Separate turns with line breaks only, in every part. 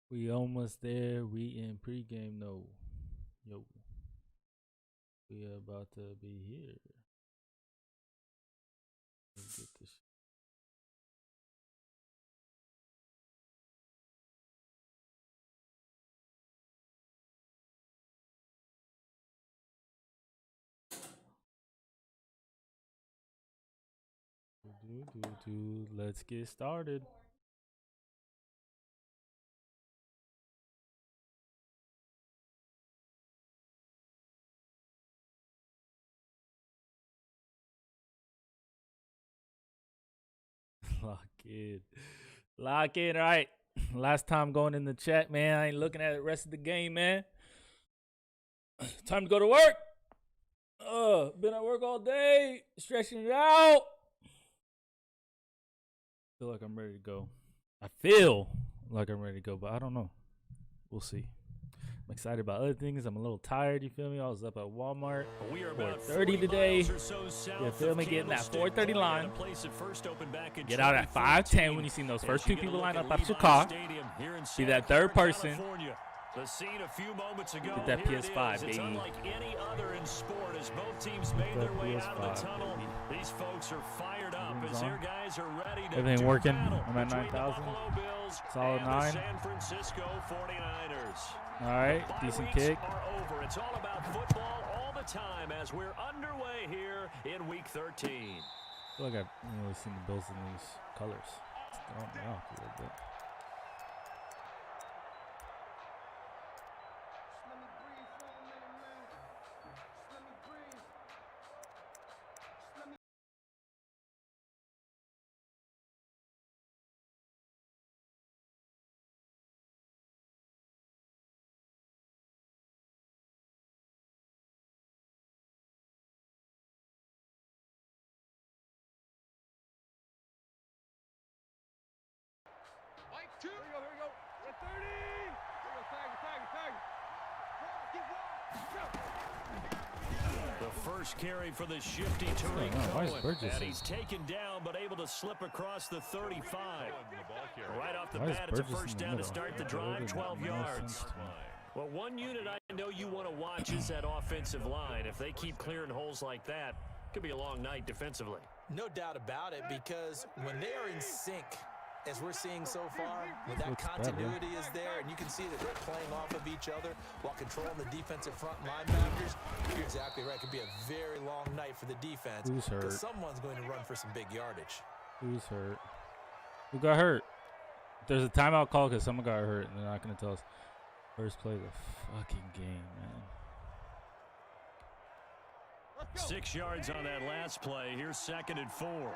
We almost there. We in pregame. No. Yo. We about to be here. Let's get this. Let's get started. Lock in. Lock in. All right. Last time going in the chat, man. I ain't looking at the rest of the game, man. Time to go to work. Been at work all day, stretching it out. Feel like I'm ready to go. I feel like I'm ready to go, but I don't know. We'll see. I'm excited about other things. I'm a little tired, you feel me? I was up at Walmart 4:30 today. You feel me? Getting that 4:30 line. Get out at 5:10 when you see those first two people line up out your car. Be that third person.
The scene a few moments ago.
Get that PS5,
baby. It's unlike any other in sport as both teams made their way out of the tunnel.
Baby.
These folks are fired up as their guys are ready to
everything working. I'm at
9,000.
Solid 9.
San Francisco 49ers.
All right, decent kick.
Over. It's all about football all the time as we're underway here in week 13.
I feel like I've really seen the Bills in these colors. It's throwing me off a little bit.
Here we go. At 30. Here we go. Tag.
The first carry for the shifty Tariq Cohen. And he's taken down, but able to slip across the 35. Right off the bat, it's a first down to start the drive, 12 yards. Well, one unit I know you want to watch is that offensive line. If they keep clearing holes like that, it could be a long night defensively.
No doubt about it, because when they are in sync, as we're seeing so far, when that continuity is there, and you can see that they're playing off of each other while controlling the defensive front linebackers, you're exactly right. It could be a very long night for the defense.
Who's hurt?
Because someone's going to run for some big yardage.
Who's hurt? Who got hurt? There's a timeout call because someone got hurt, and they're not going to tell us. First play of the fucking game, man.
6 yards on that last play. Here's 2nd and 4.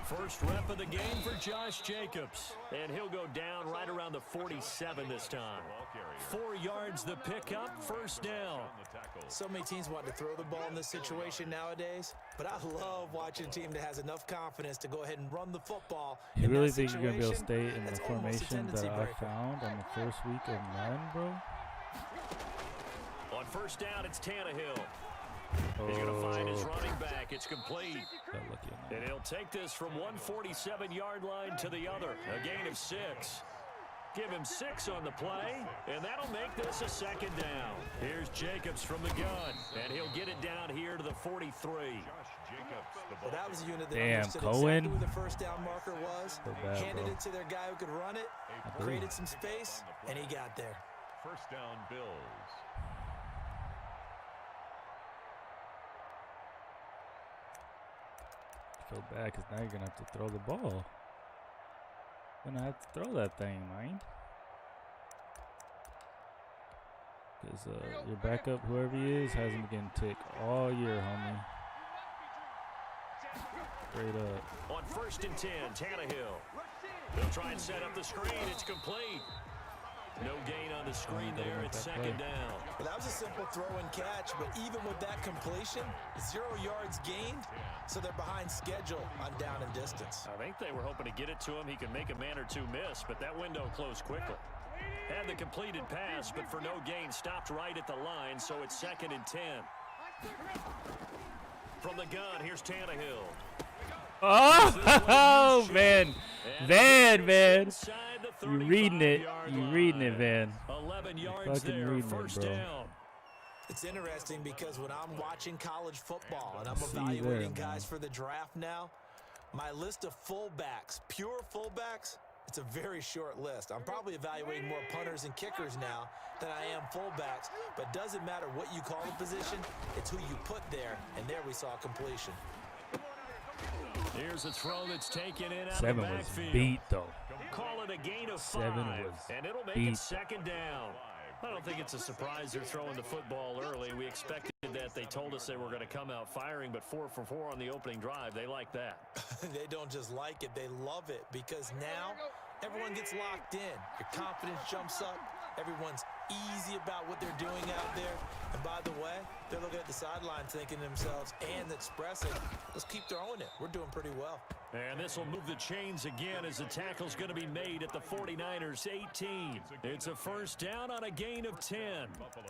First rep of the game for Josh Jacobs. And he'll go down right around the 47 this time. 4 yards the pickup, first down.
So many teams want to throw the ball in this situation nowadays, but I love watching a team that has enough confidence to go ahead and run the football.
You really think you're going to be able to stay in the formation that I found on the first week of Madden, bro?
On first down, it's Tannehill. He's going to find his running back. It's complete. And he'll take this from 147-yard line to the other. A gain of 6. Give him 6 on the play, and that'll make this a 2nd down. Here's Jacobs from the gun, and he'll get it down here to the 43.
Well, that was a unit that understood
Cohen.
exactly who the first down marker was, handed it to their guy who could run it, created some space, and he got there.
First down, Bills.
Feel bad because now you're going to have to throw the ball. Going to have to throw that thing, man. Because your backup, whoever he is, hasn't been getting ticked all year, homie. Straight up.
On 1st and 10, Tannehill. They'll try and set up the screen. It's complete. No gain on the screen there. It's 2nd down.
Well, that was a simple throw and catch, but even with that completion, 0 yards gained, so they're behind schedule on down and distance.
I think they were hoping to get it to him. He could make a man or two miss, but that window closed quickly. Had the completed pass, but for no gain, stopped right at the line, so it's 2nd and 10. From the gun, here's Tannehill.
Oh, man. Man. You reading it. Van.
11 yards
fucking
there,
reading
first
it, bro.
down.
It's interesting because when I'm watching college football and I'm evaluating guys for the draft now, my list of fullbacks, pure fullbacks, it's a very short list. I'm probably evaluating more punters and kickers now than I am fullbacks, but doesn't matter what you call the position, it's who you put there, and there we saw completion.
Here's a throw that's taken in out
7
of the
was
backfield.
beat, though.
Call it a gain of
7
5,
was
and it'll make
beat.
it second down. I don't think it's a surprise they're throwing the football early. We expected that. They told us they were going to come out firing, but 4 for 4 on the opening drive. They like that.
They don't just like it, they love it, because now everyone gets locked in. Your confidence jumps up. Everyone's easy about what they're doing out there. And by the way, they're looking at the sideline thinking to themselves and expressing, let's keep throwing it. We're doing pretty well.
And this will move the chains again as the tackle's going to be made at the 49ers 18. It's a first down on a gain of 10.
Buffalo.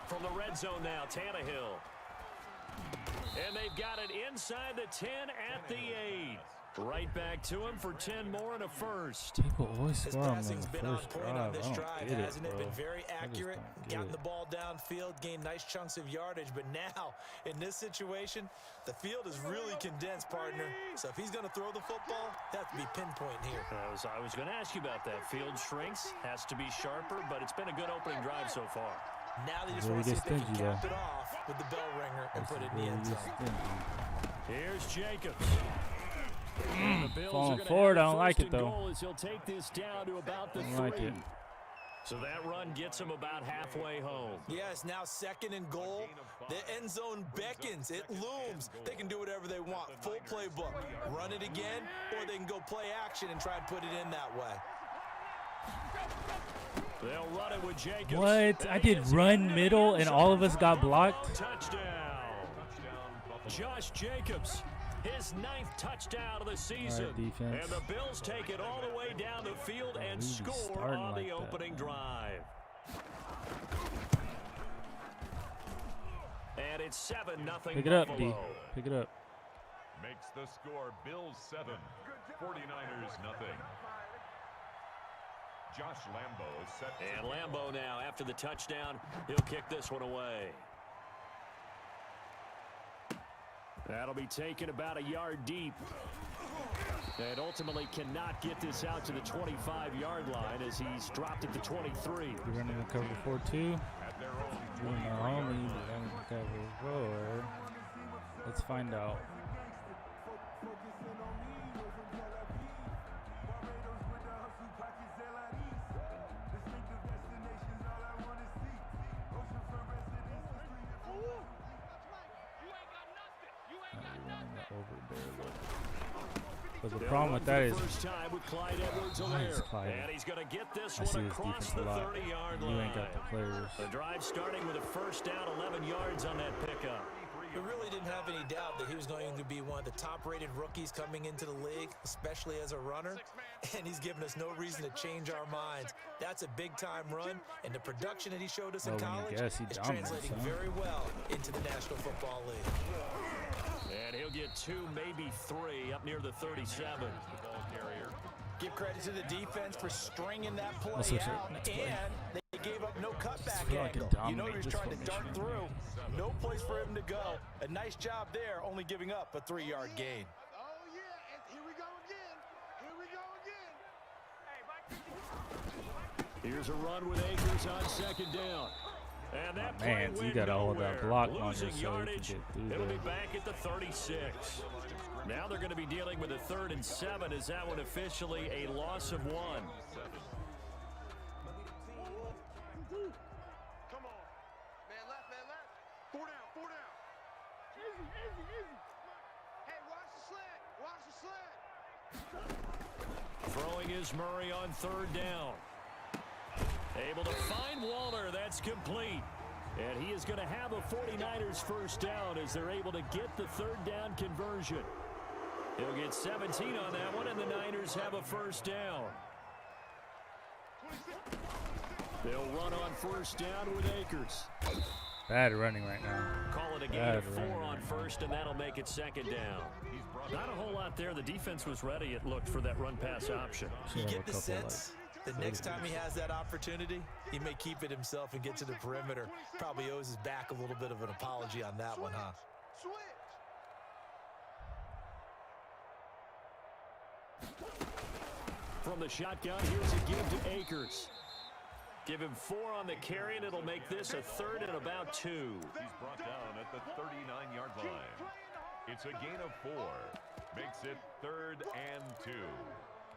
From the red zone now, Tannehill. And they've got it inside the 10 at the 8. Right back to him for 10 more and a first.
People always
His
score on the
passing's been on
first
point
drive.
on this
I don't
drive,
get
hasn't it?
bro.
Been very
I just
accurate,
don't get
gotten
it.
the ball downfield, gained nice chunks of yardage. But now, in this situation, the field is really condensed, partner. So if he's going to throw the football, that has to be pinpoint here.
I was going to ask you about that. Field shrinks, has to be sharper, but it's been a good opening drive so far.
Now they just
Very
want to see if they can
stingy,
cap
though.
it off with the bell ringer and put it in the end zone.
Here's Jacobs. And the Bills
Falling
are gonna
forward,
have
I don't like
first
it,
and
though.
goal as he'll take this down to about the
I don't like
3.
it.
So that run gets him about halfway home.
Yes, now second and goal. The end zone beckons. It looms. They can do whatever they want. Full playbook. Run it again, or they can go play action and try and put it in that way.
They'll run it with Jacobs.
What? I did run middle and all of us got blocked?
Touchdown. Josh Jacobs, his 9th touchdown of the season.
All right, defense.
And the Bills take it all the way down the field and
we be
score
starting
on
like
the
that,
opening
man.
drive. And it's 7-0
Pick it up,
Buffalo.
D. Pick it up.
Makes the score Bills 7, 49ers nothing. Josh Lambo is set.
And Lambo now, after the touchdown, he'll kick this one away. That'll be taken about a yard deep. And ultimately cannot get this out to the 25-yard line as he's dropped at the 23.
We're running the cover 4-2.
At their own
Doing
20-yard
our
line.
homies running the cover 4. Let's find out. But the problem with that is,
First time with Clyde Edwards-Helaire.
Clyde?
And he's going to get this
I
one
see this
across
defense
the
a lot.
30-yard
You
line.
ain't got the players.
The drive starting with a first down, 11 yards on that pickup.
We really didn't have any doubt that he was going to be one of the top-rated rookies coming into the league, especially as a runner. And he's given us no reason to change our minds. That's a big-time run, and the production that he showed us in
Oh, when you
college
guess, he
is
dominates,
translating
huh?
very well into the National Football League.
And he'll get 2, maybe 3 up near the 37.
Give credit to the defense for stringing that play
Let's switch it.
out,
Next play.
and they gave up no cutback
feel like it
angle. You know he
dominates
was
this
trying to dart
formation.
through. No place for him to go. A nice job there, only giving up a 3-yard gain.
Oh, yeah, and here we go again. Here we go again.
Here's a run with Akers on second down. And that play
man, you
went
gotta hold that
nowhere.
block on
Losing
here so you can
yardage.
get through
It'll be
there.
back at the 36. Now they're going to be dealing with a 3rd and 7. Is that one officially a loss of 1?
Come on. Man left, man left. 4 down, 4 down. Easy, easy, easy. Hey, watch the sled. Watch the sled.
Throwing is Murray on 3rd down. Able to find Waller. That's complete. And he is going to have a 49ers first down as they're able to get the 3rd down conversion. He'll get 17 on that one, and the Niners have a first down. They'll run on first down with Akers.
Bad running right now.
Call it a gain of 4 on first, and that'll make it second down. Not a whole lot there. The defense was ready, it looked, for that run-pass option.
You get the sense the next time he has that opportunity, he may keep it himself and get to the perimeter. Probably owes his back a little bit of an apology on that one, huh?
From the shotgun, here's a give to Akers. Give him 4 on the carry, and it'll make this a third and about 2.
He's brought down at the 39-yard line. It's a gain of 4. Makes it 3rd and 2.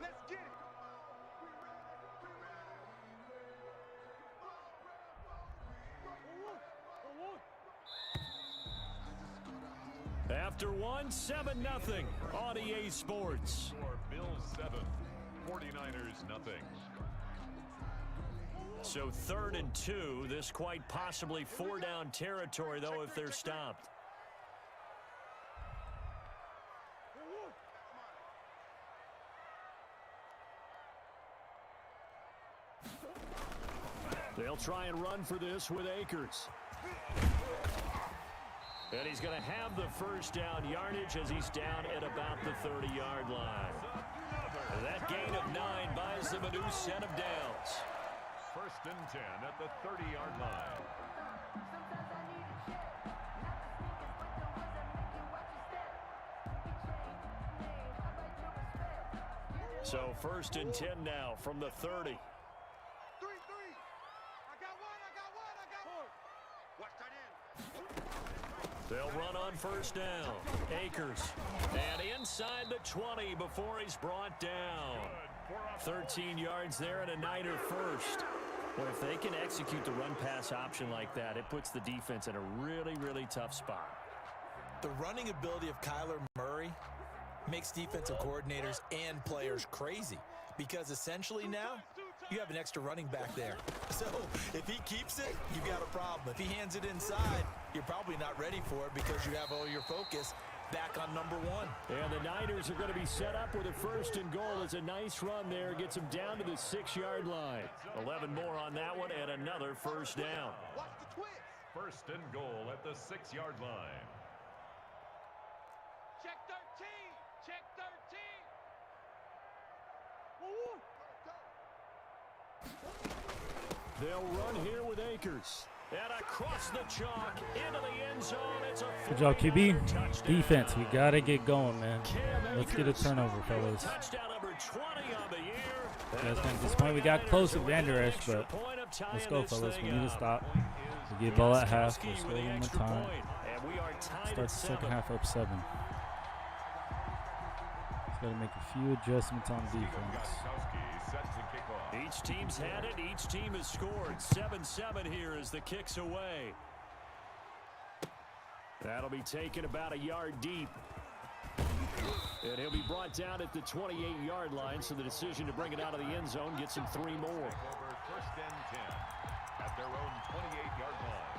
Let's get it.
After 1, 7-0 on EA Sports.
Score Bills 7, 49ers nothing.
So 3rd and 2. This quite possibly 4-down territory, though, if they're stopped. They'll try and run for this with Akers. And he's going to have the first down yardage as he's down at about the 30-yard line. That gain of 9 buys them a new set of downs.
1st and 10 at the 30-yard line.
So 1st and 10 now from the 30.
3-3. I got one. Watch that in.
They'll run on first down. Akers. And inside the 20 before he's brought down. 13 yards there and a Niner first. Well, if they can execute the run-pass option like that, it puts the defense in a really, really tough spot.
The running ability of Kyler Murray makes defensive coordinators and players crazy because essentially now you have an extra running back there. So if he keeps it, you've got a problem. If he hands it inside, you're probably not ready for it because you have all your focus back on number 1.
And the Niners are going to be set up with a 1st and goal. It's a nice run there. Gets them down to the 6-yard line. 11 more on that one and another first down.
Watch the twist.
1st and goal at the 6-yard line.
Check 13. Check 13.
They'll run here with Akers. And across the chalk into the end zone. It's a
Good job, QB.
touchdown.
Defense, we got to get going, man.
Cam
Let's get a
Akers
turnover, fellas.
Touchdown number 20 on the year.
Yeah, it's been disappointing. We got close with Van Der Esch, but let's go,
This
fellas.
thing
We need to
up.
stop. We get ball at half.
Gostkowski
Let's go
with the
one more
extra
time.
point. And we are tied
Start
at
the second
7.
half up 7. Just got to make a few adjustments on defense.
Gostkowski set to kick off.
Each team's had it. Each team has scored. 7-7 here as the kick's away. That'll be taken about a yard deep. And he'll be brought down at the 28-yard line, so the decision to bring it out of the end zone gets him 3 more.
Over 1st and 10 at their own 28-yard line.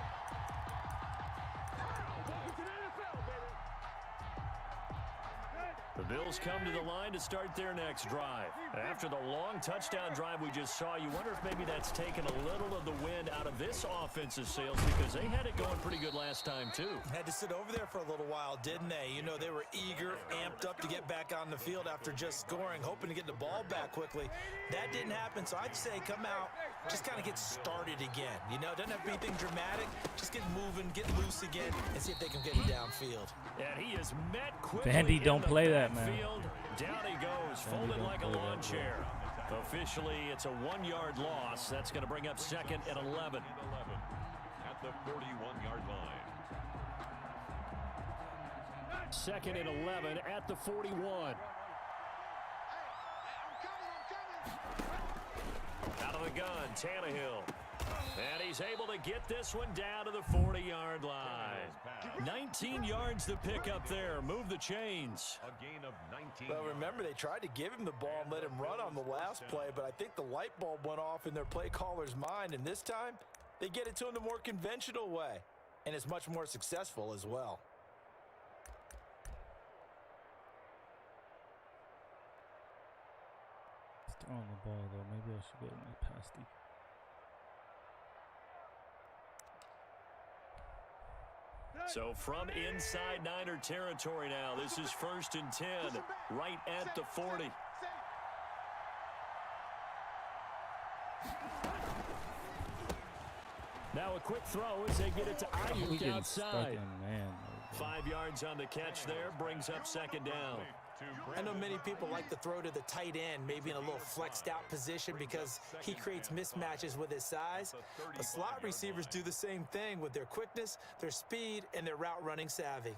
The Bills come to the line to start their next drive. After the long touchdown drive we just saw, you wonder if maybe that's taken a little of the wind out of this offensive sails because they had it going pretty good last time, too.
Had to sit over there for a little while, didn't they? You know, they were eager, amped up to get back on the field after just scoring, hoping to get the ball back quickly. That didn't happen, so I'd say come out, just kind of get started again. You know, doesn't have to be anything dramatic. Just get moving, get loose again, and see if they can get it downfield.
And he is met quickly.
Vandy,
in
don't
the
play that, man.
backfield. Down he goes, folded
don't
like a
play
lawn
that,
chair. Officially, it's a 1-yard loss. That's going to bring up 2nd and 11.
At the 41-yard line.
2nd and 11 at the 41. Out of the gun, Tannehill. And he's able to get this one down to the 40-yard line. 19 yards to pick up there. Move the chains.
A gain of 19.
Well, remember, they tried to give him the ball and let him run on the last play, but I think the light bulb went off in their play caller's mind, and this time they get it to him the more conventional way, and it's much more successful as well.
throwing the ball though. Maybe I should get my pass deep.
So from inside Niner territory now, this is 1st and 10, right at the 40. Now a quick throw as they get it to Ayuk outside. 5 yards on the catch there, brings up 2nd down.
I know many people like to throw to the tight end, maybe in a little flexed out position because he creates mismatches with his size. But slot receivers do the same thing with their quickness, their speed, and their route running savvy.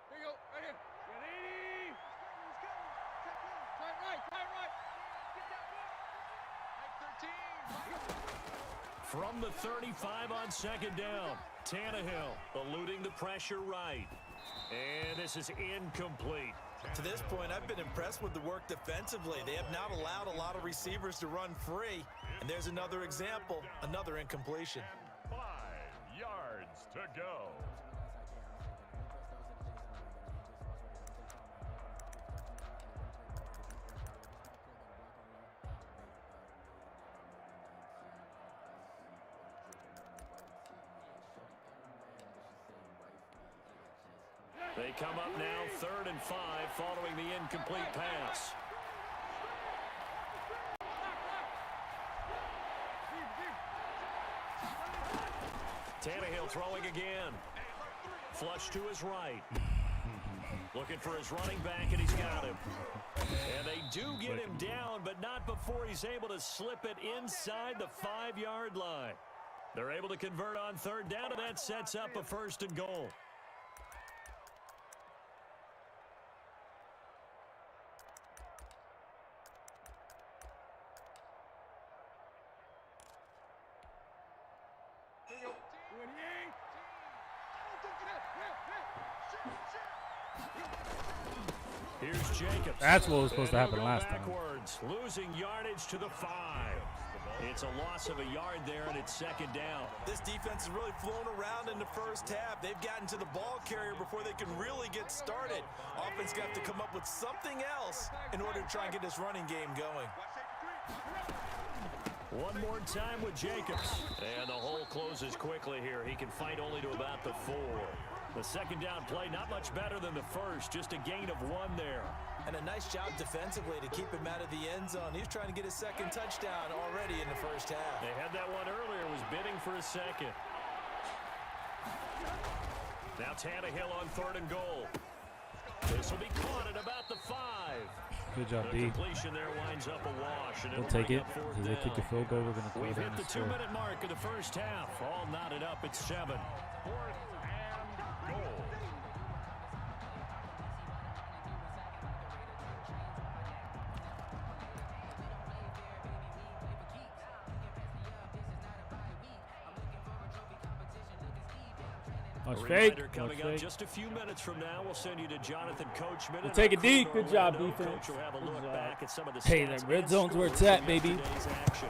Here you go, right here. Get 80. Tight right. Get that one. Tight 13.
From the 35 on 2nd down, Tannehill eluding the pressure right. And this is incomplete.
To this point, I've been impressed with the work defensively. They have not allowed a lot of receivers to run free. And there's another example, another incompletion.
5 yards to go.
They come up now 3rd and 5 following the incomplete pass. Tannehill throwing again. Flush to his right. Looking for his running back, and he's got him. And they do get him down, but not before he's able to slip it inside the 5-yard line. They're able to convert on 3rd down, and that sets up a 1st and goal. Here's Jacobs.
That's what was supposed to happen last time.
Losing yardage to the 5. It's a loss of a yard there, and it's 2nd down.
This defense has really flown around in the first half. They've gotten to the ball carrier before they can really get started. Offense got to come up with something else in order to try and get this running game going.
One more time with Jacobs. And the hole closes quickly here. He can fight only to about the 4. The 2nd down play, not much better than the first. Just a gain of 1 there.
And a nice job defensively to keep him out of the end zone. He's trying to get his 2nd touchdown already in the first half.
They had that one earlier, was bidding for a 2nd. Now Tannehill on 3rd and goal. This will be caught at about the 5.
Good job,
The
D.
completion there winds up a wash. And
We'll take it. If they kick a field goal, we're going to
We've
play
hit the 2-minute mark of the first half. All knotted up at 7.
4th and goal.
Watch
A
fake.
reminder coming up just a few minutes from now. We'll send you to Jonathan Coachman.
We'll take it deep. Good job,
Coach
defense.
will have a look back at some of the
Hey,
stats
that red
and
zone's where it's
scores
at,
from
baby.
yesterday's action.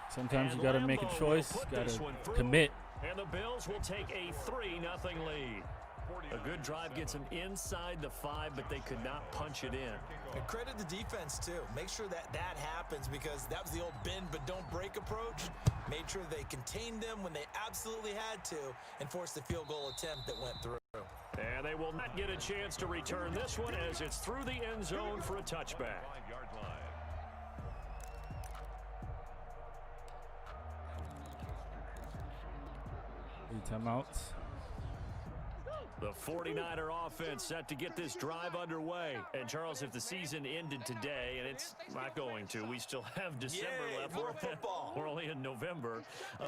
Sometimes you
And
got to make a
Lambeau
choice.
will put
Got
this
to
one through,
commit.
And the Bills will take a 3-0 lead. A good drive gets them inside the 5, but they could not punch it in.
And credit the defense, too. Make sure that happens because that was the old bend but don't break approach. Made sure they contained them when they absolutely had to and forced the field goal attempt that went through.
And they will not get a chance to return this one as it's through the end zone for a touchback.
5-yard line.
Timeouts.
The 49er offense set to get this drive underway. And, Charles, if the season ended today, and it's not going to, we still have December left.
More football.
We're only in November.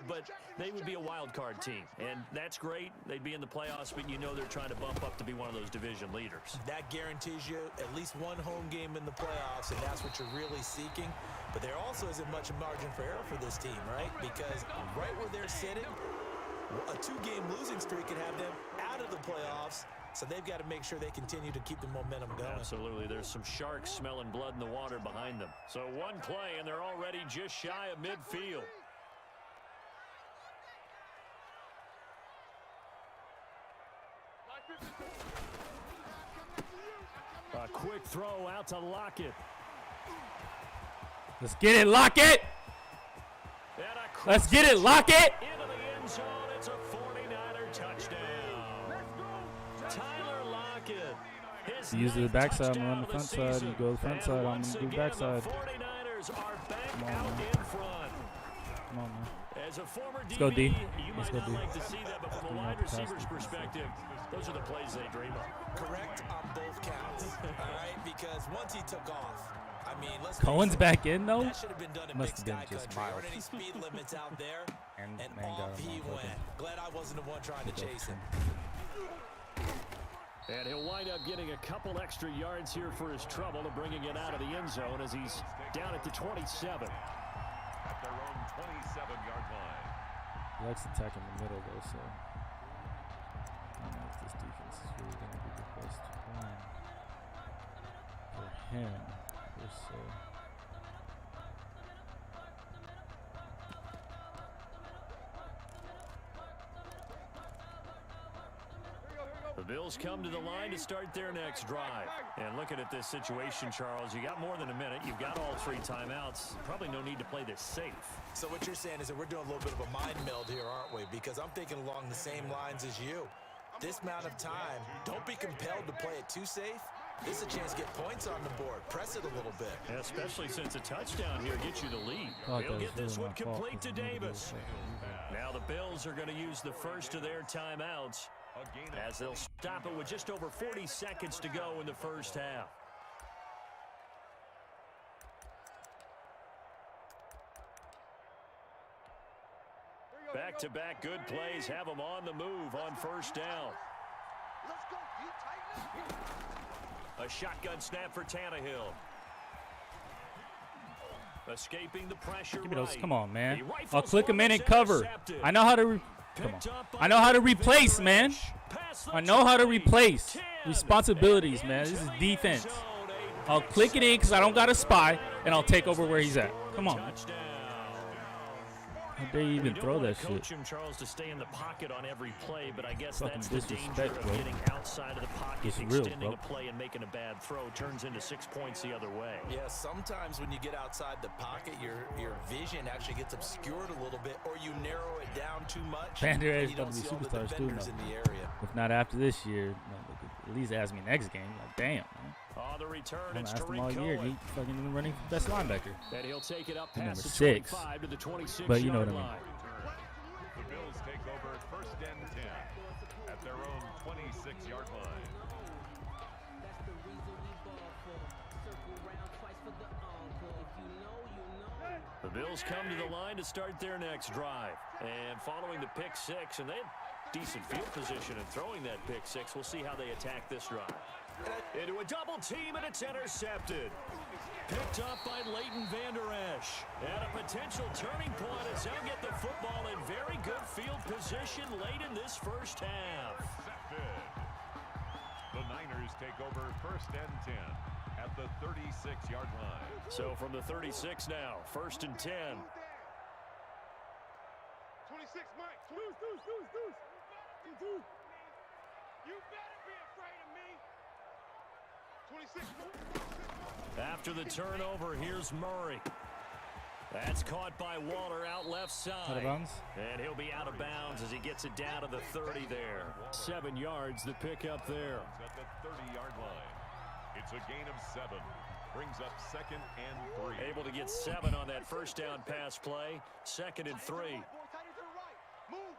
But they would be a wild card team. And that's great. They'd be in the playoffs, but you know they're trying to bump up to be one of those division leaders.
That guarantees you at least one home game in the playoffs, and that's what you're really seeking. But there also isn't much margin for error for this team, right? Because right where they're sitting, a 2-game losing streak could have them out of the playoffs, so they've got to make sure they continue to keep the momentum going.
Absolutely. There's some sharks smelling blood in the water behind them. So one play, and they're already just shy of midfield. throw out to Lockett.
Let's get it, Lockett. Let's get it, Lockett.
Into the end zone. It's a 49er touchdown. Tyler Lockett.
Use the backside, I'm gonna run the front side. You go to the front side, I'm gonna do the backside.
The 49ers are back
Come on,
out
man.
in front.
Come on, man.
As a former
Let's go, D.
You
Let's
might
go,
not
D.
like to see that, but from a wide receiver's perspective, those are the plays they dream of.
Correct on both counts. All right, because once he took off, I mean, let's
Cohen's back in though.
that should have been done in
Must
Big
have been
Sky
just
Country.
miles.
Aren't any speed limits out there?
And
And
man got
off
him
he
on
went. Glad I wasn't the one trying to chase him.
And he'll wind up getting a couple extra yards here for his trouble and bringing it out of the end zone as he's down at the 27.
At their own 27-yard line.
He likes to attack in the middle though, so I don't know if this defense is really gonna be the best one for him. Per se.
The Bills come to the line to start their next drive. And looking at this situation, Charles, you got more than a minute. You've got all 3 timeouts. Probably no need to play this safe.
So what you're saying is that we're doing a little bit of a mind meld here, aren't we? Because I'm thinking along the same lines as you. This amount of time, don't be compelled to play it too safe. This is a chance to get points on the board. Press it a little bit.
And especially since a touchdown here gets you the lead.
Oh,
He'll
that
get
was
this
really
one
my fault,
complete to
'cause I needed to
Davis.
do
Now the Bills are going to use the first of their timeouts as they'll stop it with just over 40 seconds to go in the first half. Back-to-back good plays have them on the move on first down.
Let's go. You tighten up.
A shotgun snap for Tannehill. Escaping the pressure.
Give me those.
Right.
Come on, man.
He rifles
I'll click him in
one,
and
it's
cover.
intercepted.
I know how to. Come on.
Picked up by
I know how to replace,
Van
man.
Der Esch. Past the
I know how to
20,
replace
10,
responsibilities,
and
man. This is
into the end
defense.
zone. A
I'll
pick
click it in because I don't got a spy, and I'll take over where he's at.
for
Come
the
on, man.
touchdown.
How dare you
You
even
don't
throw
wanna
that shit?
coach him, Charles, to stay in the pocket on every play, but I guess
Fucking
that's the danger
disrespect,
of
bro.
getting outside of the pocket,
It's real,
extending
bro.
a play and making a bad throw turns into 6 points the other way.
Yeah, sometimes when you get outside the pocket, your vision actually gets obscured a little bit, or you narrow it down too much.
Van Der
and
Esch
you
about
don't
to be
see all the
superstars too
defenders
now.
in the area.
If not after this year, no, they could at least ask me next game. Like, damn, man.
On the return,
I'm gonna
it's
ask him all
Tariq
year.
Cohen.
He fucking running best linebacker.
And he'll take it up
He's
past
number
the
6,
25 to the 26
but you know what I
yard
mean.
line.
The Bills take over first and 10 at their own 26-yard line.
The Bills come to the line to start their next drive. And following the pick 6, and they had decent field position in throwing that pick 6. We'll see how they attack this drive. Into a double team, and it's intercepted. Picked up by Leighton Van Der Esch. And a potential turning point as they'll get the football in very good field position late in this first half.
Intercepted. The Niners take over first and 10 at the 36-yard line.
So from the 36 now, first and 10.
26, Mike. Deuce. You better be afraid of me. 26, Mike.
After the turnover, here's Murray. That's caught by Waller out left
Out of
side.
bounds.
And he'll be out of bounds as he gets it down to the 30 there. 7 yards, the pickup there.
At the 30-yard line. It's a gain of 7. Brings up second and 3.
Able to get 7 on that first down pass play. Second and 3.
Boy, tight end to the right. Move.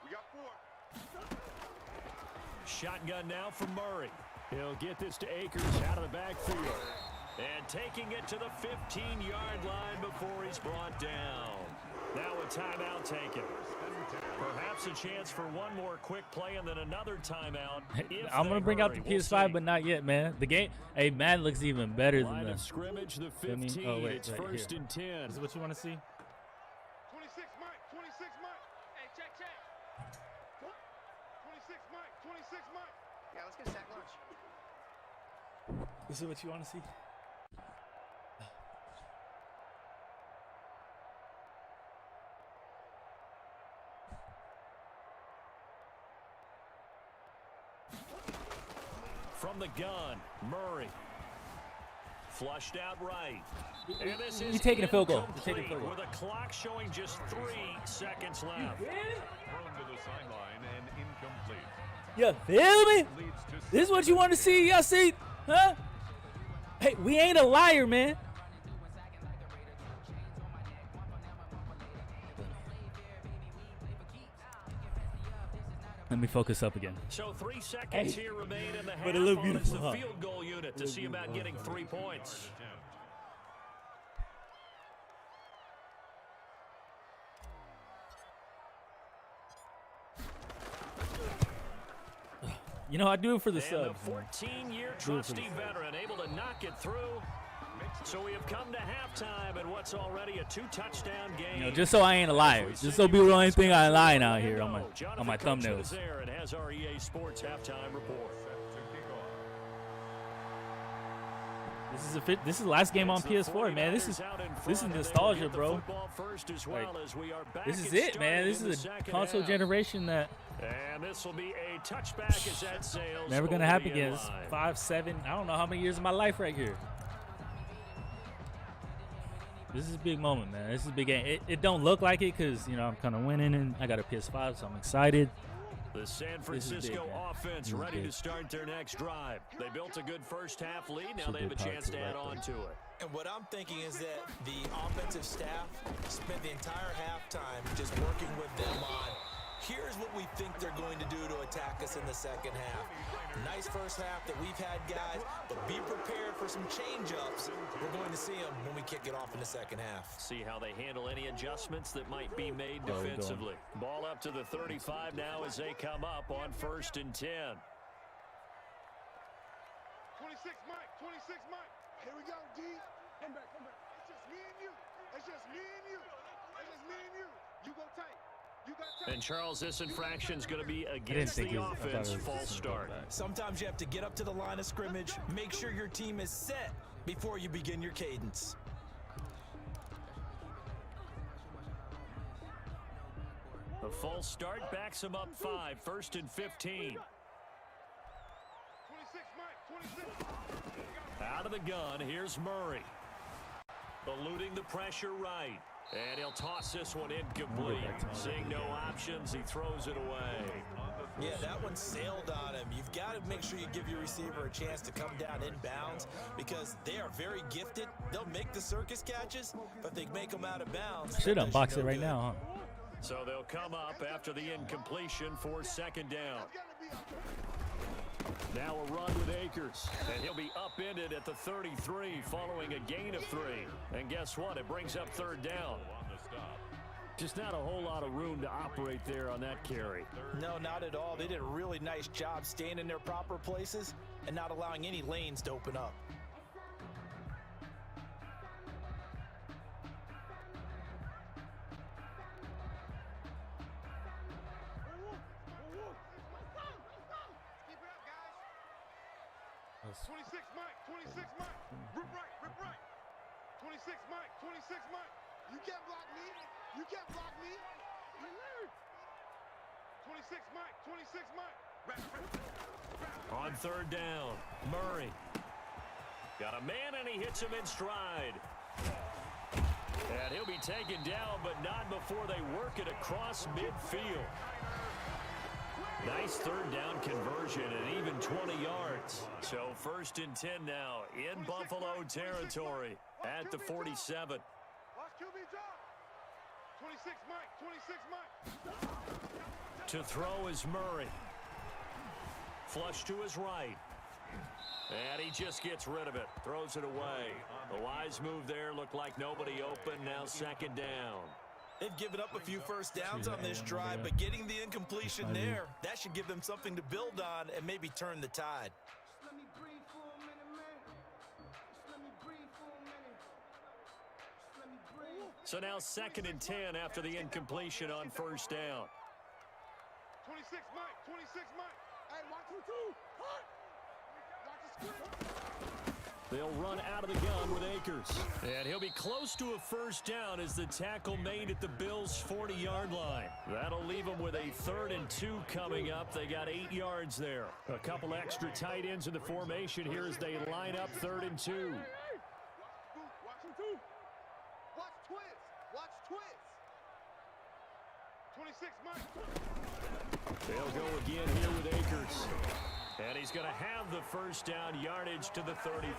We got 4.
Shotgun now for Murray. He'll get this to Akers out of the backfield. And taking it to the 15-yard line before he's brought down. Now a timeout taken. Perhaps a chance for one more quick play and then another timeout. if
I'm gonna
they
bring out the
hurry. We'll
PS5,
see.
but not yet, man. The game, hey, Madden looks even better than
Line
the.
of scrimmage, the
Feel me?
15.
Oh, wait,
It's
right
first
here.
and 10.
This is what you want to see?
26, Mike. 26, Mike. Hey, check. 26, Mike. 26, Mike. Yeah, let's get a sack lunch.
This is what you want to see?
From the gun, Murray. Flushed out right. And this is
You're taking a field goal. You're taking a field goal.
with a clock showing just 3 seconds left.
Thrown to the sideline and incomplete.
You feel me?
Leads to
This is what you want to see, y'all see? Huh? Hey, we ain't a liar, man. Let me focus up again.
So 3 seconds here remain in the half.
But it looked
It's the
beautiful, huh?
field goal unit to see about getting 3 points.
You know, I do it for the
And
subs.
the
man.
14-year
Do it for the
trusty
subs.
veteran able to knock it through. So we have come to halftime in what's already a 2-touchdown game.
You know, just so I ain't a liar. Just so people don't even think I'm lying out here on my thumbnails.
There and has our EA Sports halftime report.
This is the last game on PS4, man. This is nostalgia, bro. Like, this is it, man. This is a console generation that
And this will be a touchback as that sails.
never gonna
over
happen
the
again.
end
It's
line.
5, 7. I don't know how many years of my life right here. This is a big moment, man. This is a big game. It don't look like it because, you know, I'm kind of winning and I got a PS5, so I'm excited.
The San
This is big,
Francisco
man.
offense
This is
ready to
big.
start their next drive. They built a good first half lead. Now
Should
they
be
have a
power
chance
to
to add
right
on
there.
to it.
And what I'm thinking is that the offensive staff spent the entire halftime just working with them on here's what we think they're going to do to attack us in the second half. Nice first half that we've had, guys, but be prepared for some change-ups. We're going to see them when we kick it off in the second half.
See how they handle any adjustments that might be made
There we go.
defensively. Ball up to the 35 now as they come up on 1st and 10.
26 Mike, 26 Mike. Here we go, D. Come back, come back. It's just me and you. It's just me and you. It's just me and you. You go tight. You got tight.
And Charles, this infraction is going to be
I didn't
against
think
the
it was, I thought
offense.
it was
False
just
start.
back.
Sometimes you have to get up to the line of scrimmage, make sure your team is set before you begin your cadence.
The false start backs him up 5. 1st and 15.
26 Mike, 26.
Out of the gun, here's Murray. Eluding the pressure right. And he'll toss this one incomplete. Seeing no options, he throws it away.
Yeah, that one sailed on him. You've got to make sure you give your receiver a chance to come down inbounds because they are very gifted. They'll make the circus catches, but they make them out of bounds.
I should
that does
unbox
you
it
no
right
good.
now, huh?
So they'll come up after the incompletion for 2nd down. Now a run with Akers, and he'll be upended at the 33 following a gain of 3. And guess what? It brings up 3rd down. Just not a whole lot of room to operate there on that carry.
No, not at all. They did a really nice job staying in their proper places and not allowing any lanes to open up.
Keep it up, guys. 26 Mike, 26 Mike. Rip right, rip right. 26 Mike, 26 Mike. You can't block me. You can't block me. 26 Mike, 26 Mike.
On 3rd down, Murray. Got a man, and he hits him in stride. And he'll be taken down, but not before they work it across midfield. Nice 3rd down conversion and even 20 yards. So 1st and 10 now in Buffalo territory at the 47.
Watch QB drop. 26 Mike, 26 Mike.
To throw is Murray. Flush to his right. And he just gets rid of it. Throws it away. A wise move there. Looked like nobody open. Now 2nd down.
They've given up a few first downs on this drive, but getting the incompletion there, that should give them something to build on and maybe turn the tide.
So now 2nd and 10 after the incompletion on 1st down.
26 Mike, 26 Mike. Hey, watch who two. Watch the script.
They'll run out of the gun with Akers. And he'll be close to a first down as the tackle made at the Bills' 40-yard line. That'll leave them with a 3rd and 2 coming up. They got 8 yards there. A couple extra tight ends in the formation here as they line up 3rd and 2.
Watch twist. Watch twist. 26 Mike.
They'll go again here with Akers. And he's going to have the first down, yardage to the 35.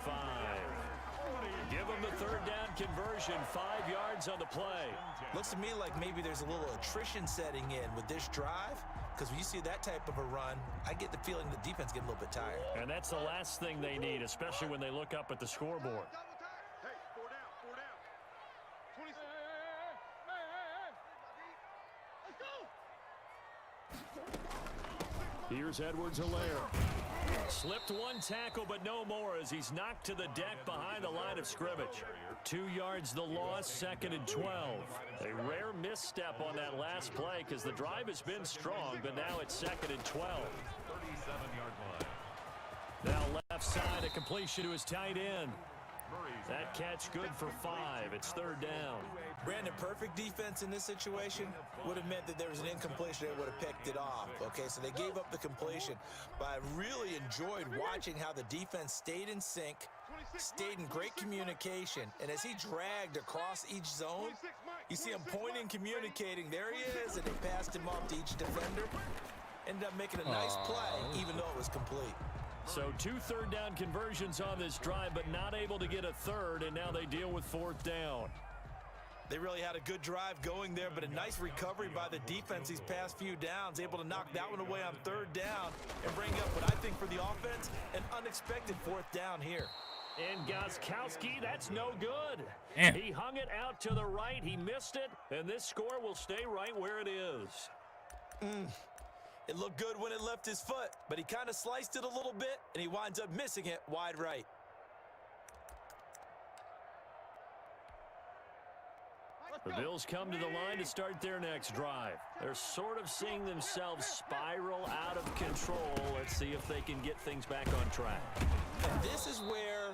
Give him the 3rd down conversion, 5 yards on the play.
Looks to me like maybe there's a little attrition setting in with this drive, because when you see that type of a run, I get the feeling the defense get a little bit tired.
And that's the last thing they need, especially when they look up at the scoreboard.
Hey, 4 down, 4 down. 26. Let's go.
Here's Edwards-Helaire. Slipped one tackle, but no more as he's knocked to the deck behind the line of scrimmage. 2 yards the loss, 2nd and 12. A rare misstep on that last play because the drive has been strong, but now it's 2nd and 12.
37-yard line.
Now left side, a completion to his tight end. That catch good for 5. It's 3rd down.
Brandon, perfect defense in this situation would have meant that there was an incompletion that would have picked it off. Okay, so they gave up the completion, but I really enjoyed watching how the defense stayed in sync, stayed in great communication, and as he dragged across each zone, you see him pointing, communicating. There he is, and they passed him off to each defender. Ended up making a nice play, even though it was complete.
So 2 3rd down conversions on this drive, but not able to get a 3rd, and now they deal with 4th down.
They really had a good drive going there, but a nice recovery by the defense these past few downs, able to knock that one away on 3rd down and bring up what I think for the offense, an unexpected 4th down here.
And Gostkowski, that's no good.
Damn.
He hung it out to the right. He missed it, and this score will stay right where it is.
It looked good when it left his foot, but he kind of sliced it a little bit, and he winds up missing it wide right.
The Bills come to the line to start their next drive. They're sort of seeing themselves spiral out of control. Let's see if they can get things back on track.
And this is where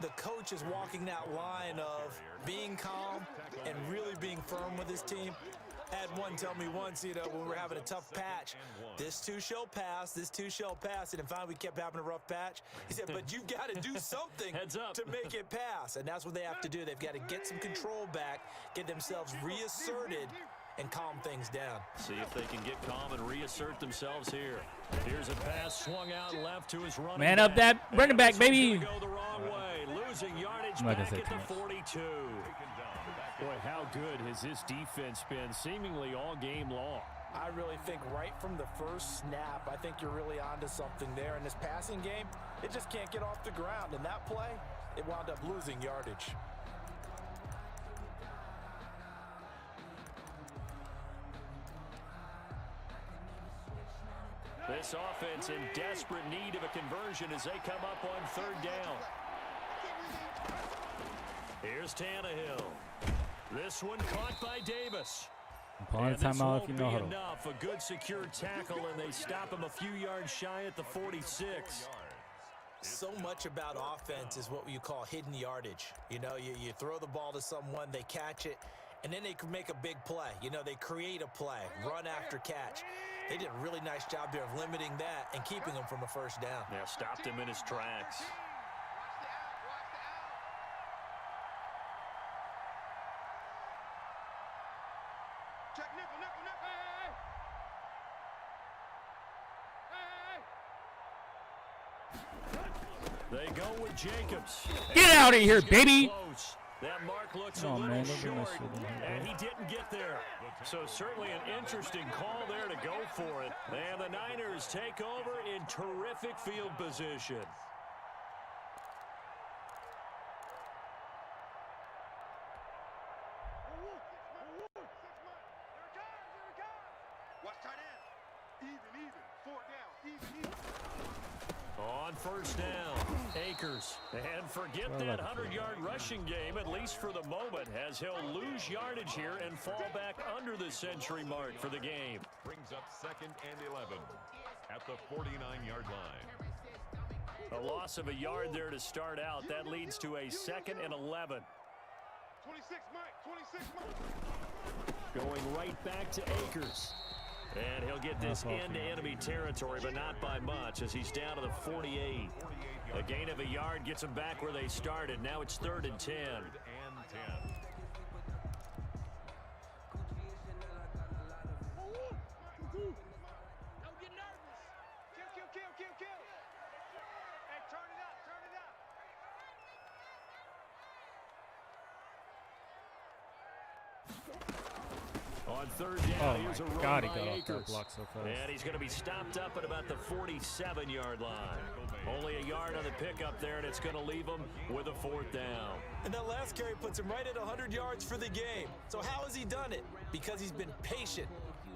the coach is walking that line of being calm and really being firm with his team. Had one tell me once, you know, when we were having a tough patch, this too shall pass, this too shall pass. And finally we kept having a rough patch. He said, but you've got to do something
Heads up.
to make it pass. And that's what they have to do. They've got to get some control back, get themselves reasserted, and calm things down.
See if they can get calm and reassert themselves here. Here's a pass swung out left to his running
Man up
back.
that running back, baby.
Go the wrong way, losing yardage
I'm not gonna
back
say
at
too
the
much.
42. Boy, how good has this defense been seemingly all game long?
I really think right from the first snap, I think you're really onto something there. In this passing game, it just can't get off the ground. And that play, it wound up losing yardage.
This offense in desperate need of a conversion as they come up on 3rd down. Here's Tannehill. This one caught by Davis.
Calling
And
the
this
timeout
won't
if you
be
know how to.
enough. A good secure tackle, and they stop him a few yards shy at the 46.
So much about offense is what you call hidden yardage. You know, you throw the ball to someone, they catch it, and then they can make a big play. You know, they create a play, run after catch. They did a really nice job there of limiting that and keeping him from a first down.
Yeah, stopped him in his tracks.
Check nickel, nickel, nickel. Hey, hey, hey.
They go with Jacobs.
Get out of here, baby.
Close. That mark looks
Come
a
on,
little
man, don't bring that
short,
shit in here,
and
bro.
he didn't get there. So certainly an interesting call there to go for it. And the Niners take over in terrific field position.
Watch tight end. Even. 4 down. Even.
On 1st down, Akers. And forget
Well,
that
that's
100-yard rushing game, at least for the moment, as he'll lose yardage here and fall back under the century mark for the game.
Brings up 2nd and 11 at the 49-yard line.
A loss of a yard there to start out. That leads to a 2nd and 11.
26, Mike. 26, Mike.
Going right back to Akers. And he'll get this into enemy territory, but not by much, as he's down to the 48. A gain of a yard gets them back where they started. Now it's 3rd and 10.
Don't get nervous. Kill. Hey, turn it up.
On 3rd down, here's a run
God, he
by
got off
Akers.
that block so fast.
And he's going to be stopped up at about the 47-yard line. Only a yard on the pickup there, and it's going to leave him with a 4th down.
And that last carry puts him right at 100 yards for the game. So how has he done it? Because he's been patient,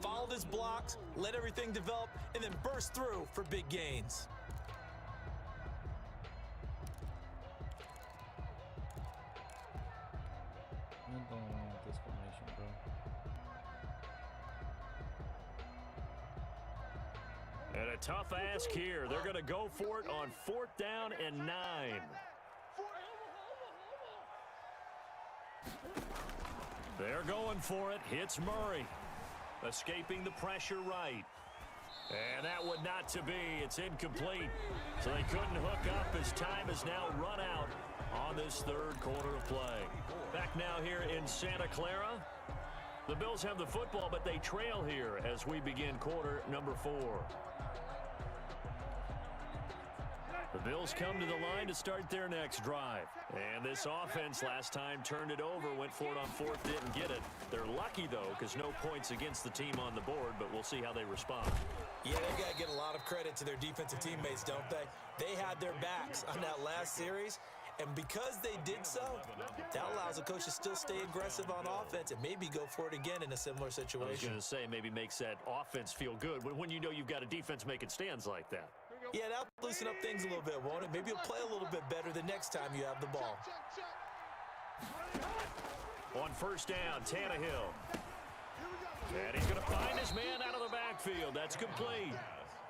followed his blocks, let everything develop, and then burst through for big gains.
I'm going along with this formation, bro.
And a tough ask here. They're going to go for it on 4th down and 9. They're going for it. Hits Murray. Escaping the pressure right. And that would not to be. It's incomplete. So they couldn't hook up as time has now run out on this 3rd quarter of play. Back now here in Santa Clara. The Bills have the football, but they trail here as we begin quarter number 4. The Bills come to the line to start their next drive. And this offense last time turned it over, went for it on 4th, didn't get it. They're lucky, though, because no points against the team on the board, but we'll see how they respond.
Yeah, they got to get a lot of credit to their defensive teammates, don't they? They had their backs on that last series, and because they did so, that allows the coach to still stay aggressive on offense and maybe go for it again in a similar situation.
I was going to say, maybe makes that offense feel good when you know you've got a defense making stands like that.
Yeah, that'll loosen up things a little bit, won't it? Maybe you'll play a little bit better the next time you have the ball.
On 1st down, Tannehill. And he's going to find his man out of the backfield. That's complete.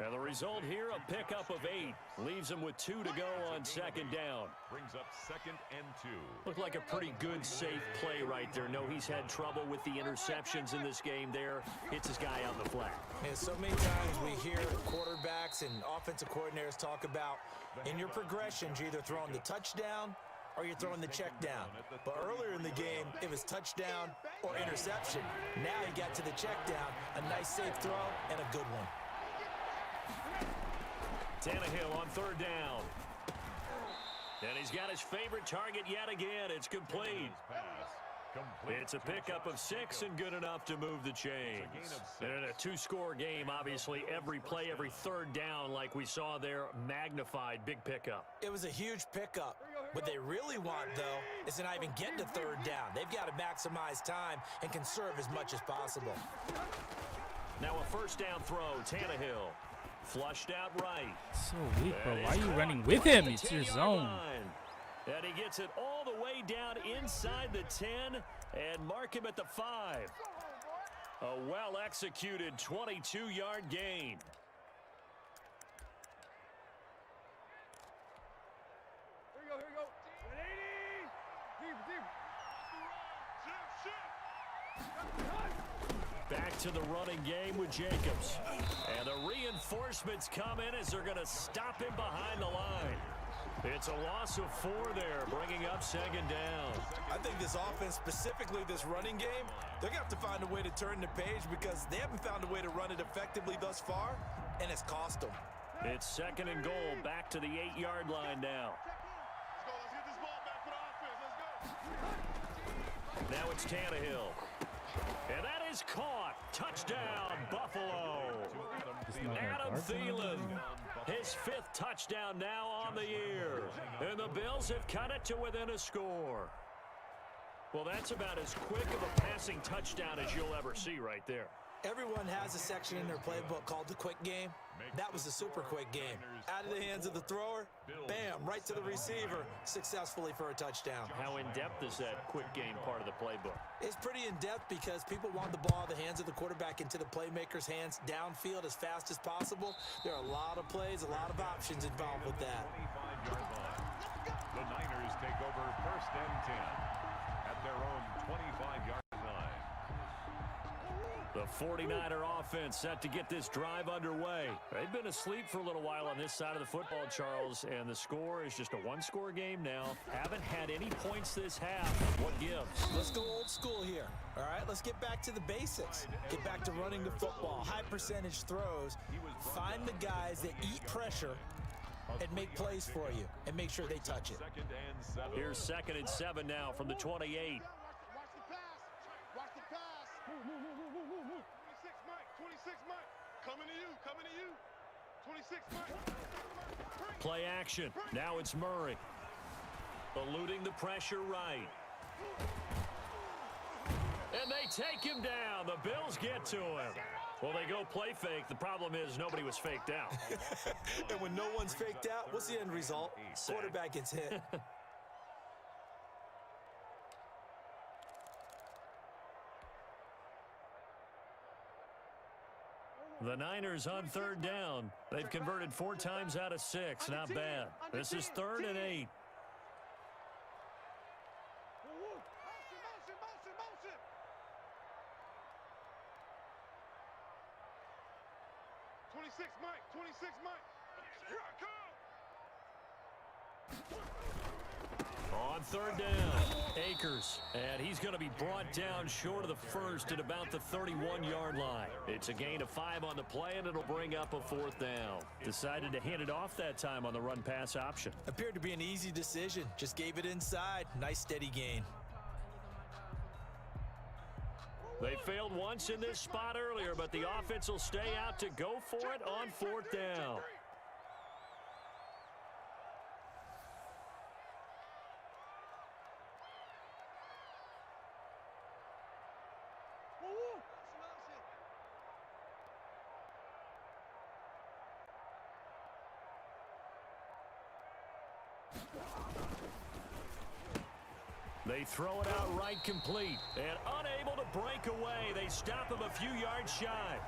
And the result here, a pickup of 8. Leaves him with 2 to go on 2nd down.
Brings up 2nd and 2.
Looked like a pretty good, safe play right there. No, he's had trouble with the interceptions in this game there. Hits his guy out in the flat.
And so many times we hear quarterbacks and offensive coordinators talk about in your progressions, you're either throwing the touchdown or you're throwing the check down. But earlier in the game, it was touchdown or interception. Now he got to the check down, a nice safe throw and a good one.
Tannehill on 3rd down. And he's got his favorite target yet again. It's complete. It's a pickup of 6 and good enough to move the chains. And in a 2-score game, obviously, every play, every 3rd down, like we saw there, magnified, big pickup.
It was a huge pickup. What they really want, though, is to not even get to 3rd down. They've got to maximize time and conserve as much as possible.
Now a 1st down throw, Tannehill. Flushed out right.
So weak, bro. Why are you running with him? It's your zone.
And he gets it all the way down inside the 10 and mark him at the 5. A well-executed 22-yard gain.
Here we go. 180.
Back to the running game with Jacobs. And the reinforcements come in as they're going to stop him behind the line. It's a loss of 4 there, bringing up 2nd down.
I think this offense, specifically this running game, they're going to have to find a way to turn the page because they haven't found a way to run it effectively thus far, and it's cost them.
It's 2nd and goal, back to the 8-yard line now.
Let's get this ball back for the offense. Let's go.
Now it's Tannehill. And that is caught. Touchdown, Buffalo. Adam Thielen, his 5th touchdown now on the year. And the Bills have cut it to within a score. Well, that's about as quick of a passing touchdown as you'll ever see right there.
Everyone has a section in their playbook called the quick game. That was a super quick game. Out of the hands of the thrower, bam, right to the receiver, successfully for a touchdown.
How in-depth is that quick game part of the playbook?
It's pretty in-depth because people want the ball out of the hands of the quarterback into the playmaker's hands downfield as fast as possible. There are a lot of plays, a lot of options involved with that.
25-yard line. The Niners take over 1st and 10 at their own 25-yard line.
The 49er offense set to get this drive underway. They've been asleep for a little while on this side of the football, Charles, and the score is just a one-score game now. Haven't had any points this half. What gives?
Let's go old school here. All right, let's get back to the basics. Get back to running the football, high percentage throws. Find the guys that eat pressure and make plays for you and make sure they touch it.
Here's 2nd and 7 now from the 28.
Watch the pass. Watch the pass. 26 Mike. 26 Mike. Coming to you. 26 Mike.
Play action. Now it's Murray. Eluding the pressure right. And they take him down. The Bills get to him. Well, they go play fake. The problem is nobody was faked out.
And when no one's faked out, what's the end result? Quarterback gets hit.
The Niners on 3rd down. They've converted 4 times out of 6. Not bad. This is 3rd and 8.
Motion. 26 Mike. 26 Mike. Here I come.
On 3rd down, Akers. And he's going to be brought down short of the first at about the 31-yard line. It's a gain of 5 on the play, and it'll bring up a 4th down. Decided to hand it off that time on the run-pass option.
Appeared to be an easy decision. Just gave it inside. Nice steady gain.
They failed once in this spot earlier, but the offense will stay out to go for it on 4th down. They throw it out right complete. And unable to break away. They stop him a few yards shy.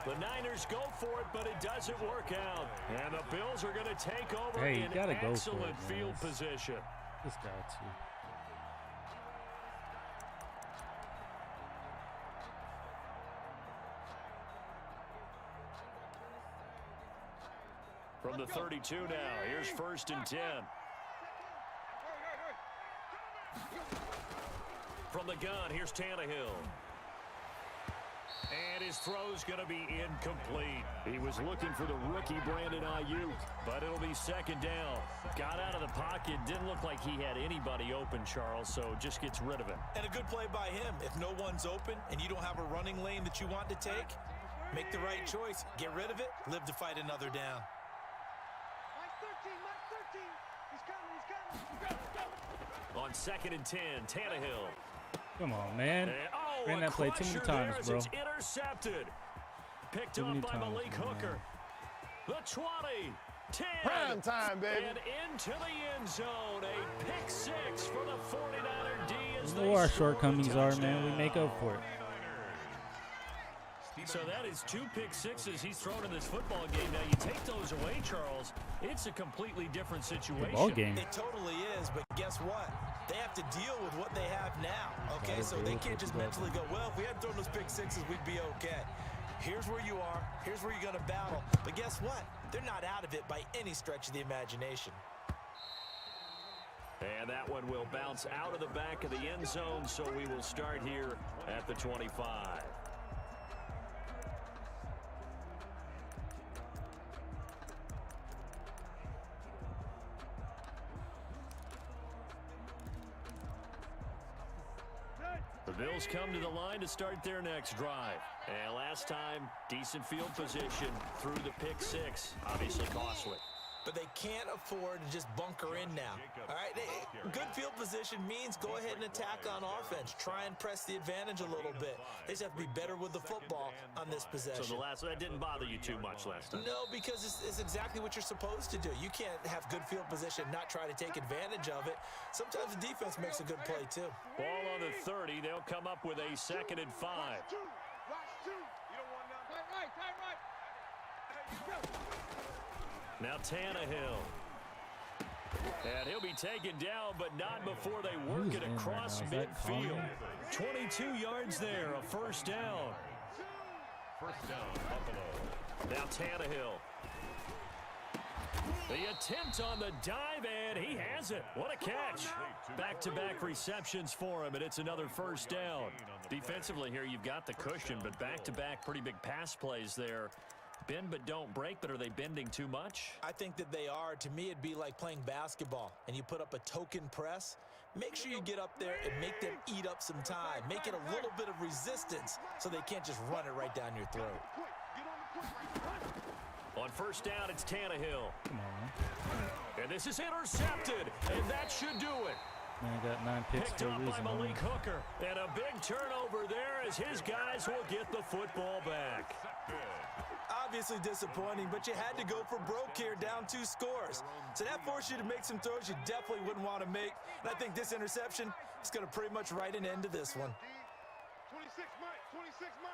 The Niners go for it, but it doesn't work out. And the Bills are going to take over in excellent field position.
This guy, too.
From the 32 now, here's 1st and 10. From the gun, here's Tannehill. And his throw's going to be incomplete. He was looking for the rookie Brandon Ayuk, but it'll be 2nd down. Got out of the pocket, didn't look like he had anybody open, Charles, so just gets rid of it.
And a good play by him. If no one's open and you don't have a running lane that you want to take, make the right choice. Get rid of it, live to fight another down.
Mike 13. He's coming.
On 2nd and 10, Tannehill.
Come on, man.
And,
Ran that play too many times, bro.
It's intercepted. Picked up by Malik Hooker. The 20, 10.
Prime time, baby.
And into the end zone. A pick 6 for the 49er D as
You know where our shortcomings are, man. We make up for it.
So that is 2 pick 6s he's thrown in this football game. Now, you take those away, Charles, it's a completely different situation.
Ball game.
It totally is, but guess what? They have to deal with what they have now, okay? So they can't just mentally go, well, if we hadn't thrown those pick 6s, we'd be okay. Here's where you are. Here's where you're going to battle. But guess what? They're not out of it by any stretch of the imagination.
And that one will bounce out of the back of the end zone, so we will start here at the 25. The Bills come to the line to start their next drive. And last time, decent field position through the pick 6. Obviously costly.
but they can't afford to just bunker in now. All right, good field position means go ahead and attack on offense. Try and press the advantage a little bit. They just have to be better with the football on this possession.
So that didn't bother you too much last time?
No, because it's exactly what you're supposed to do. You can't have good field position, not try to take advantage of it. Sometimes the defense makes a good play too.
Ball on the 30. They'll come up with a 2nd and 5. Now Tannehill. And he'll be taken down, but not before they work it across midfield. 22 yards there, a first down.
First down, Buffalo.
Now Tannehill. The attempt on the dive, and he has it. What a catch. Back-to-back receptions for him, and it's another first down. Defensively here, you've got the cushion, but back-to-back pretty big pass plays there. Bend but don't break, but are they bending too much?
I think that they are. To me, it'd be like playing basketball, and you put up a token press. Make sure you get up there and make them eat up some time. Make it a little bit of resistance so they can't just run it right down your throat.
On first down, it's Tannehill. Come on. And this is intercepted, and that should do it.
Man, got 9 picks
Picked
for a
up
reason.
by Malik Hooker, and a big turnover there as his guys will get the football back.
Obviously disappointing, but you had to go for broke here, down 2 scores. So that forced you to make some throws you definitely wouldn't want to make. And I think this interception is going to pretty much write an end to this one.
26 Mike, 26 Mike.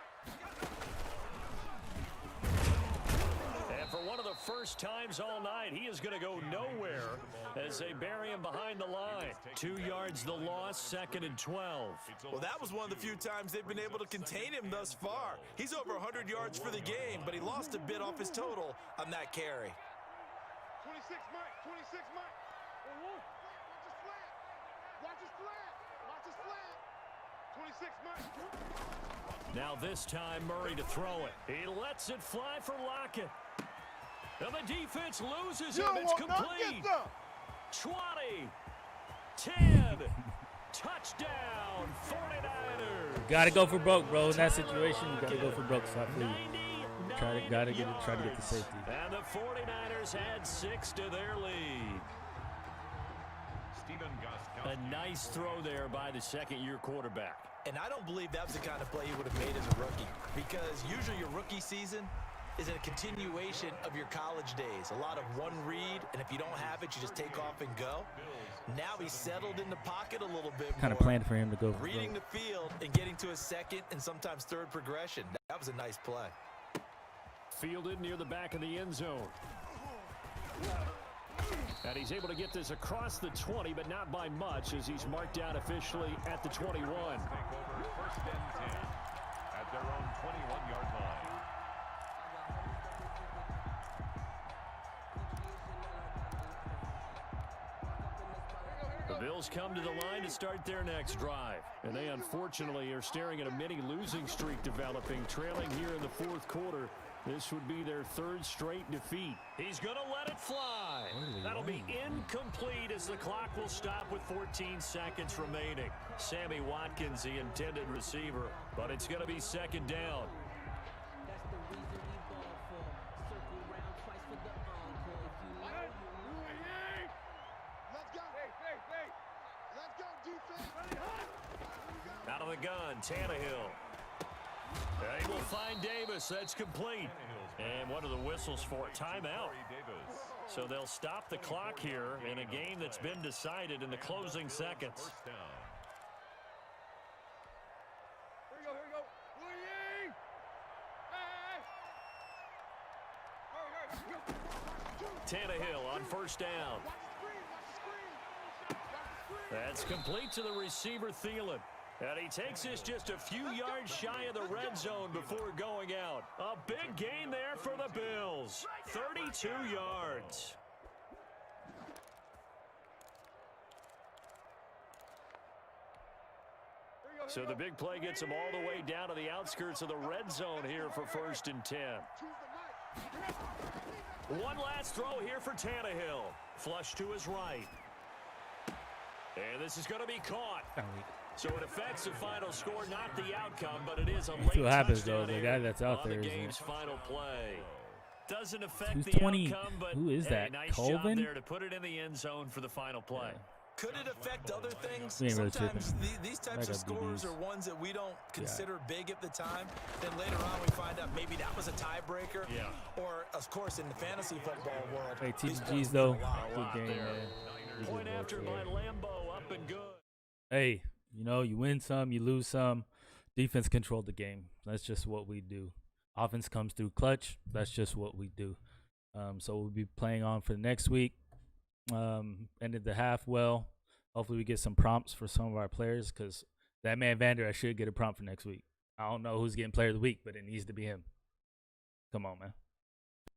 And for one of the first times all night, he is going to go nowhere as they bury him behind the line. 2 yards the loss, 2nd and 12.
Well, that was one of the few times they've been able to contain him thus far. He's over 100 yards for the game, but he lost a bit off his total on that carry.
26 Mike, 26 Mike. Watch his flat. Watch his flat. 26 Mike.
Now this time, Murray to throw it. He lets it fly for Lockett. And the defense loses him. It's complete. 20, 10, touchdown, 49ers.
Gotta go for broke, bro. In that situation, you gotta go for broke. Stop leading. Try to get the safety.
And the 49ers add 6 to their lead. A nice throw there by the second-year quarterback.
And I don't believe that was the kind of play he would have made as a rookie, because usually your rookie season is a continuation of your college days. A lot of one read, and if you don't have it, you just take off and go. Now he's settled in the pocket a little bit more.
Kind of planned for him to go for
reading the field and getting to a second and sometimes third progression. That was a nice play.
Fielded near the back of the end zone. And he's able to get this across the 20, but not by much, as he's marked down officially at the 21.
Take over 1st and 10 at their own 21-yard line.
The Bills come to the line to start their next drive. And they unfortunately are staring at a mini losing streak developing, trailing here in the 4th quarter. This would be their 3rd straight defeat. He's going to let it fly. That'll be incomplete as the clock will stop with 14 seconds remaining. Sammy Watkins, the intended receiver, but it's going to be 2nd down. Out of the gun, Tannehill. They will find Davis. That's complete. And what are the whistles for? Timeout. So they'll stop the clock here in a game that's been decided in the closing seconds.
Here we go.
Tannehill on 1st down. That's complete to the receiver, Thielen. And he takes this just a few yards shy of the red zone before going out. A big gain there for the Bills. 32 yards. So the big play gets him all the way down to the outskirts of the red zone here for 1st and 10. One last throw here for Tannehill. Flush to his right. And this is going to be caught. So it affects the final score, not the outcome, but it is a late
That's what happens, though.
touchdown
The guy that's out
on
there
the
is
game's final play. Doesn't affect
Who's
the
20?
outcome, but
Who is that?
Nice
Colvin?
job there to put it in the end zone for the final play.
Yeah.
Could it affect other things?
We ain't really
Sometimes
tripping.
these types
I
of
got
scores
DBs.
are ones that we don't consider big at the time. Then later on we find out maybe that was a tiebreaker.
Yeah.
Or, of course, in the fantasy football world.
Hey,
these
TGG's
points
though.
mean a lot.
Good game,
there.
man. We
Point
did well
after
today.
by Lambeau, up and good.
Hey, you know, you win some, you lose some. Defense controlled the game. That's just what we do. Offense comes through clutch. That's just what we do. So we'll be playing on for the next week. Ended the half well. Hopefully we get some prompts for some of our players because that man Vander, I should get a prompt for next week. I don't know who's getting player of the week, but it needs to be him. Come on, man.